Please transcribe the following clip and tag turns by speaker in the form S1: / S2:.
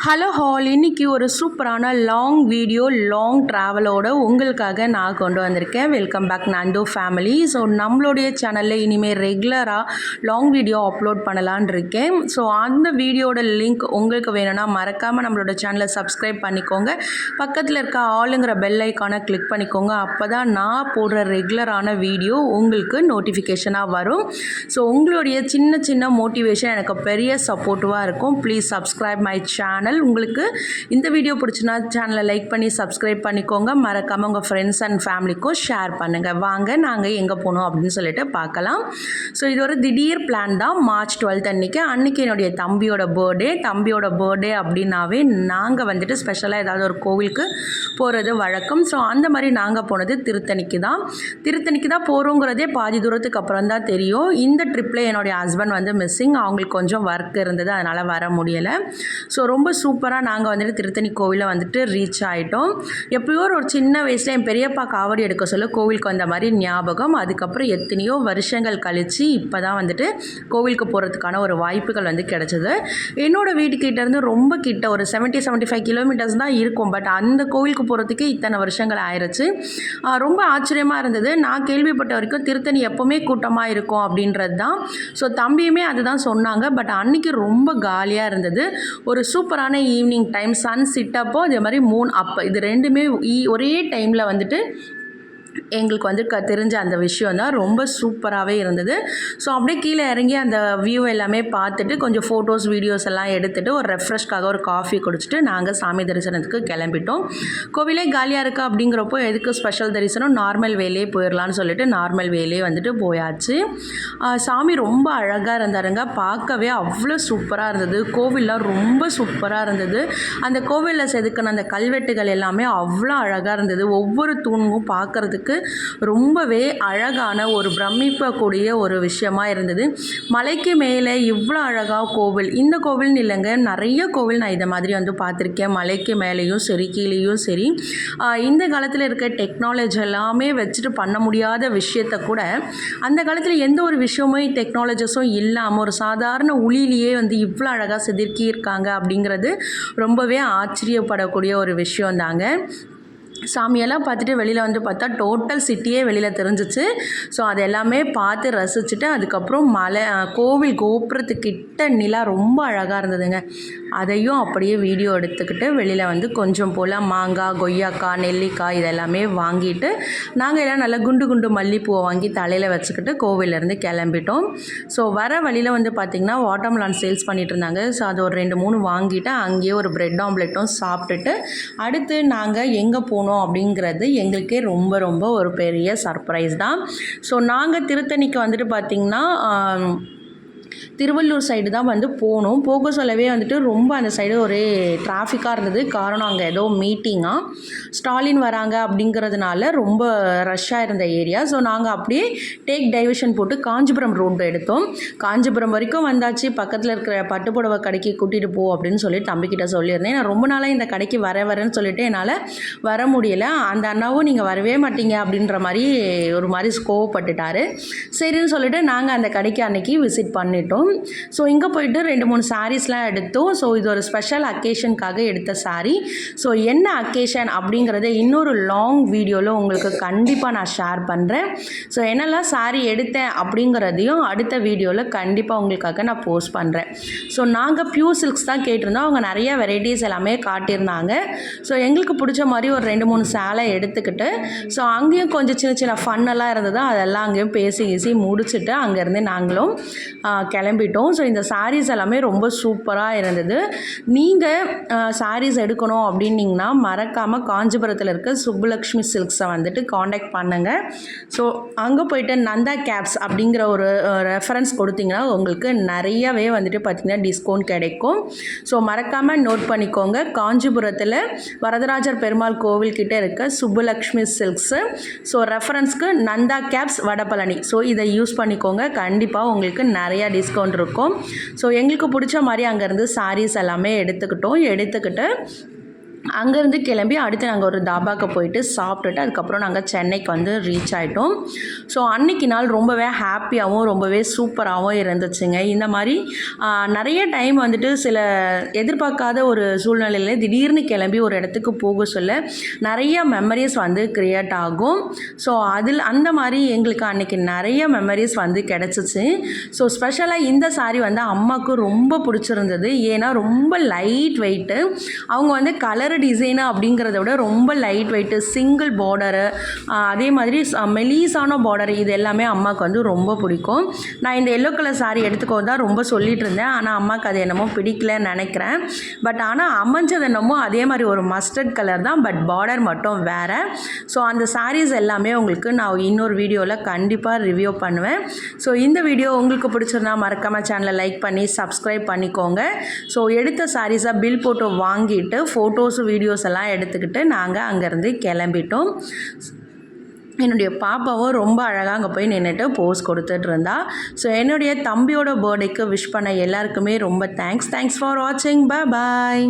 S1: Hello hall, இன்றைக்கி ஒரு சூப்பரான லாங் வீடியோ லாங் ட்ராவலோடு உங்களுக்காக நான் கொண்டு வந்திருக்கேன். Welcome back Nandu family. So நம்மளுடைய சேனலில் இனிமேல் ரெகுலராக லாங் வீடியோ அப்லோட் பண்ணலான் இருக்கேன். ஸோ அந்த வீடியோட லிங்க் உங்களுக்கு வேணும்னா மறக்காமல் நம்மளோட சேனலை சப்ஸ்கிரைப் பண்ணிக்கோங்க. பக்கத்தில் இருக்க ஆளுங்கிற பெல் ஐக்கானை கிளிக் பண்ணிக்கோங்க. அப்போ தான் நான் போடுற ரெகுலரான வீடியோ உங்களுக்கு நோட்டிஃபிகேஷனாக வரும். ஸோ உங்களுடைய சின்ன சின்ன மோட்டிவேஷன் எனக்கு பெரிய சப்போர்ட்டிவாக இருக்கும். Please subscribe my channel. உங்களுக்கு இந்த வீடியோ பிடிச்சினா சேனலை லைக் பண்ணி சப்ஸ்கிரைப் பண்ணிக்கோங்க. மறக்காமல் உங்கள் ஃப்ரெண்ட்ஸ் அண்ட் ஃபேமிலிக்கும் ஷேர் பண்ணுங்கள். வாங்க நாங்கள் எங்கே போகணும் அப்படின்னு சொல்லிட்டு பார்க்கலாம். ஸோ இது ஒரு திடீர் பிளான் தான். மார்ச் 12 அன்றைக்கி என்னுடைய தம்பியோட பர்த்டே அப்படின்னாவே நாங்கள் வந்துட்டு ஸ்பெஷலாக ஏதாவது ஒரு கோவிலுக்கு போகிறது வழக்கம். ஸோ அந்த மாதிரி நாங்கள் போனது திருத்தணிக்கு தான் போகிறோங்கிறதே பாதி தூரத்துக்கு அப்புறம் தான் தெரியும். இந்த ட்ரிப்பில் என்னுடைய ஹஸ்பண்ட் வந்து மிஸ்ஸிங். அவங்களுக்கு கொஞ்சம் ஒர்க் இருந்தது, அதனால் வர முடியலை. ஸோ ரொம்ப சூப்பராக நாங்கள் வந்துட்டு திருத்தணி கோவிலில் வந்துட்டு ரீச் ஆகிட்டோம். எப்பயோ ஒரு சின்ன வயசில் என் பெரியப்பா காவடி எடுக்க சொல்ல கோவிலுக்கு வந்த மாதிரி ஞாபகம். அதுக்கப்புறம் எத்தனையோ வருஷங்கள் கழித்து இப்போ தான் வந்துட்டு கோவிலுக்கு போகிறதுக்கான ஒரு வாய்ப்புகள் வந்து கிடச்சிது. என்னோடய வீட்டுக்கிட்டேருந்து ரொம்ப கிட்ட ஒரு 70-75 கிலோமீட்டர்ஸ் தான் இருக்கும். பட் அந்த கோவிலுக்கு போகிறதுக்கு இத்தனை வருஷங்கள் ஆயிடுச்சு. ரொம்ப ஆச்சரியமாக இருந்தது. நான் கேள்விப்பட்ட வரைக்கும் திருத்தணி எப்போவுமே கூட்டமாக இருக்கும் அப்படின்றது தான். ஸோ தம்பியுமே அதுதான் சொன்னாங்க. பட் அன்றைக்கி ரொம்ப காலியாக இருந்தது. ஒரு சூப்பரான ஈவினிங் டைம், சன் சிட்டப்போ அதே மாதிரி மூன் அப்போ இது ரெண்டுமே ஒரே டைமில் வந்துட்டு எங்களுக்கு வந்து தெரிஞ்ச அந்த விஷயம் தான். ரொம்ப சூப்பராகவே இருந்தது. ஸோ அப்படியே கீழே இறங்கி அந்த வியூ எல்லாமே பார்த்துட்டு கொஞ்சம் ஃபோட்டோஸ் வீடியோஸ் எல்லாம் எடுத்துகிட்டு ஒரு ரெஃப்ரெஷ்காக ஒரு காஃபி குடிச்சிட்டு நாங்கள் சாமி தரிசனத்துக்கு கிளம்பிட்டோம். கோவிலே காலியாக இருக்குது அப்படிங்கிறப்போ எதுக்கு ஸ்பெஷல் தரிசனம், நார்மல் வேலையே போயிடலான்னு சொல்லிட்டு நார்மல் வேலையே வந்துட்டு போயாச்சு. சாமி ரொம்ப அழகாக இருந்தாருங்க. பார்க்கவே அவ்வளோ சூப்பராக இருந்தது. கோவில்லாம் ரொம்ப சூப்பராக இருந்தது. அந்த கோவிலில் செதுக்கின அந்த கல்வெட்டுகள் எல்லாமே அவ்வளோ அழகாக இருந்தது. ஒவ்வொரு தூணும் பார்க்குறதுக்கு ரொம்பவே அழகான ஒரு பிரமிக்கக்கூடிய ஒரு விஷயமா இருந்தது. மலைக்கு மேலே இவ்வளோ அழகாக கோவில், இந்த கோவில்னு இல்லைங்க, நிறைய கோவில் நான் இதை மாதிரி வந்து பார்த்துருக்கேன். மலைக்கு மேலேயும் சரி கீழேயும் சரி இந்த காலத்தில் இருக்க டெக்னாலஜி எல்லாமே வச்சுட்டு பண்ண முடியாத விஷயத்தை கூட அந்த காலத்தில் எந்த ஒரு விஷயமும் டெக்னாலஜிஸும் இல்லாமல் ஒரு சாதாரண உளியிலேயே வந்து இவ்வளோ அழகாக செதுக்கியிருக்காங்க அப்படிங்கிறது ரொம்பவே ஆச்சரியப்படக்கூடிய ஒரு விஷயம் தாங்க. சாமியெல்லாம் பார்த்துட்டு வெளியில் வந்து பார்த்தா டோட்டல் சிட்டியே வெளியில் தெரிஞ்சிச்சு. ஸோ அது எல்லாமே பார்த்து ரசிச்சுட்டு அதுக்கப்புறம் கோவில் கோபுரத்துக்கிட்ட நிலா ரொம்ப அழகாக இருந்ததுங்க. அதையும் அப்படியே வீடியோ எடுத்துக்கிட்டு வெளியில் வந்து கொஞ்சம் போல் மாங்காய், கொய்யாக்காய், நெல்லிக்காய் இதெல்லாமே வாங்கிட்டு நாங்கள் எல்லாம் நல்லா குண்டு குண்டு மல்லிப்பூவை வாங்கி தலையில் வச்சுக்கிட்டு கோவிலேருந்து கிளம்பிட்டோம். ஸோ வர வழியில் வந்து பார்த்திங்கன்னா வாட்டர்மெலான் சேல்ஸ் பண்ணிகிட்டு இருந்தாங்க. ஸோ அது ஒரு 2-3 வாங்கிட்டு அங்கேயே ஒரு பிரெட் ஆம்லெட்டும் சாப்பிட்டுட்டு அடுத்து நாங்கள் எங்கே போனோம் அப்படிங்கிறது எங்களுக்கே ரொம்ப ரொம்ப ஒரு பெரிய சர்ப்ரைஸ் தான். ஸோ நாங்கள் திருத்தணிக்கு வந்துட்டு பார்த்திங்கன்னா திருவள்ளூர் சைடு தான் வந்து போகணும். போக சொல்லவே வந்துட்டு ரொம்ப அந்த சைடு ஒரே டிராஃபிக்காக இருந்தது. காரணம் அங்கே ஏதோ மீட்டிங்காக ஸ்டாலின் வராங்க அப்படிங்கிறதுனால ரொம்ப ரஷ்ஷாக இருந்த ஏரியா. ஸோ நாங்கள் அப்படியே டேக் டைவர்ஷன் போட்டு காஞ்சிபுரம் ரோடு எடுத்தோம். காஞ்சிபுரம் வரைக்கும் வந்தாச்சு. பக்கத்தில் இருக்கிற பட்டுப்புடவை கடைக்கு கூட்டிகிட்டு போ அப்படின்னு சொல்லி தம்பிக்கிட்ட சொல்லியிருந்தேன். நான் ரொம்ப நாளாக இந்த கடைக்கு வரேன்னு சொல்லிட்டு என்னால் வர முடியலை. அந்த அண்ணாவும் நீங்கள் வரவே மாட்டீங்க அப்படின்ற மாதிரி ஒரு மாதிரி கோவப்பட்டுட்டார். சரின்னு சொல்லிட்டு நாங்கள் அந்த கடைக்கு அன்றைக்கி விசிட் பண்ணிட்டோம். ஸோ இங்கே போயிட்டு 2-3 சாரீஸ்லாம் எடுத்தோம். ஸோ இது ஒரு ஸ்பெஷல் அக்கேஷனுக்காக எடுத்த சாரீ. ஸோ என்ன அக்கேஷன் அப்படிங்கிறத இன்னொரு லாங் வீடியோவில் உங்களுக்கு கண்டிப்பாக நான் ஷேர் பண்ணுறேன். ஸோ என்னெல்லாம் சாரீ எடுத்தேன் அப்படிங்கிறதையும் அடுத்த வீடியோவில் கண்டிப்பாக உங்களுக்காக நான் போஸ்ட் பண்ணுறேன். ஸோ நாங்கள் பியூர் சில்க்ஸ் தான் கேட்டிருந்தோம். அவங்க நிறைய வெரைட்டிஸ் எல்லாமே காட்டியிருந்தாங்க. ஸோ எங்களுக்கு பிடிச்ச மாதிரி ஒரு 2-3 சேலை எடுத்துக்கிட்டு ஸோ அங்கேயும் கொஞ்சம் சின்ன சின்ன ஃபன்னெல்லாம் இருந்தது. அதெல்லாம் அங்கேயும் பேசி முடிச்சுட்டு அங்கேருந்து நாங்களும் கிளம்பிட்டோம். ஸோ இந்த சாரீஸ் எல்லாமே ரொம்ப சூப்பராக இருந்தது. நீங்கள் சாரீஸ் எடுக்கணும் அப்படின்னிங்கன்னா மறக்காமல் காஞ்சிபுரத்தில் இருக்க சுப்புலக்ஷ்மி சில்க்ஸை வந்துட்டு காண்டாக்ட் பண்ணுங்கள். ஸோ அங்கே போய்ட்டு நந்தா கேப்ஸ் அப்படிங்கிற ஒரு ரெஃபரன்ஸ் கொடுத்தீங்கன்னா உங்களுக்கு நிறையவே வந்துட்டு பார்த்திங்கன்னா டிஸ்கவுண்ட் கிடைக்கும். ஸோ மறக்காமல் நோட் பண்ணிக்கோங்க. காஞ்சிபுரத்தில் வரதராஜர் பெருமாள் கோவில்கிட்ட இருக்க சுப்புலக்ஷ்மி சில்க்ஸு. ஸோ ரெஃபரன்ஸ்க்கு நந்தா கேப்ஸ் வடபழனி. ஸோ இதை யூஸ் பண்ணிக்கோங்க. கண்டிப்பாக உங்களுக்கு நிறையா டிஸ்கவுண்ட் இருக்கும். ஸோ எங்களுக்கு பிடிச்ச மாதிரி அங்கேருந்து சாரீஸ் எல்லாமே எடுத்துக்கிட்டு அங்கேருந்து கிளம்பி அடுத்து நாங்கள் ஒரு தாபாக்கு போயிட்டு சாப்பிட்டுட்டு அதுக்கப்புறம் நாங்கள் சென்னைக்கு வந்து ரீச் ஆகிட்டோம். ஸோ அன்றைக்கி நாள் ரொம்பவே ஹாப்பியாகவும் ரொம்பவே சூப்பராகவும் இருந்துச்சுங்க. இந்த மாதிரி நிறைய டைம் வந்துட்டு சில எதிர்பார்க்காத ஒரு சூழ்நிலையில் திடீர்னு கிளம்பி ஒரு இடத்துக்கு போக சொல்ல நிறைய மெமரிஸ் வந்து க்ரியேட் ஆகும். ஸோ அந்த மாதிரி எங்களுக்கு அன்றைக்கி நிறைய மெமரிஸ் வந்து கிடச்சிச்சு. ஸோ ஸ்பெஷலாக இந்த சாரீ வந்து அம்மாவுக்கு ரொம்ப பிடிச்சிருந்தது. ஏன்னா ரொம்ப லைட் வெயிட்டு, அவங்க வந்து கலர் டிசைனு அப்படிங்கிறத விட ரொம்ப லைட் வெயிட்டு, சிங்கிள் பார்டரு, அதே மாதிரி மெலீஸான பார்டர், இது எல்லாமே அம்மாவுக்கு வந்து ரொம்ப பிடிக்கும். நான் இந்த எல்லோ கலர் சாரீ எடுத்துக்கோ தான் ரொம்ப சொல்லிகிட்டு இருந்தேன். ஆனால் அம்மாவுக்கு அது என்னமோ பிடிக்கலன்னு நினைக்கிறேன். பட் ஆனால் அமைஞ்சது என்னமோ அதே மாதிரி ஒரு மஸ்டர்ட் கலர் தான், பட் பார்டர் மட்டும் வேறு. ஸோ அந்த சாரீஸ் எல்லாமே உங்களுக்கு நான் இன்னொரு வீடியோவில் கண்டிப்பாக ரிவ்யூ பண்ணுவேன். ஸோ இந்த வீடியோ உங்களுக்கு பிடிச்சிருந்தா மறக்காமல் சேனலை லைக் பண்ணி சப்ஸ்கிரைப் பண்ணிக்கோங்க. ஸோ எடுத்த சாரீஸை பில் போட்டு வாங்கிட்டு ஃபோட்டோஸ் வீடியோஸ் எல்லாம் எடுத்துக்கிட்டு நாங்கள் அங்கேருந்து கிளம்பிட்டோம். என்னுடைய பாப்பாவும் ரொம்ப அழகாக அங்கே போய் நின்றுட்டு போஸ் கொடுத்துட்டு இருந்தா. ஸோ என்னுடைய தம்பியோட பர்த்டேக்கு விஷ் பண்ண எல்லாருக்குமே ரொம்ப தேங்க்ஸ் ஃபார் வாட்சிங். பாய்.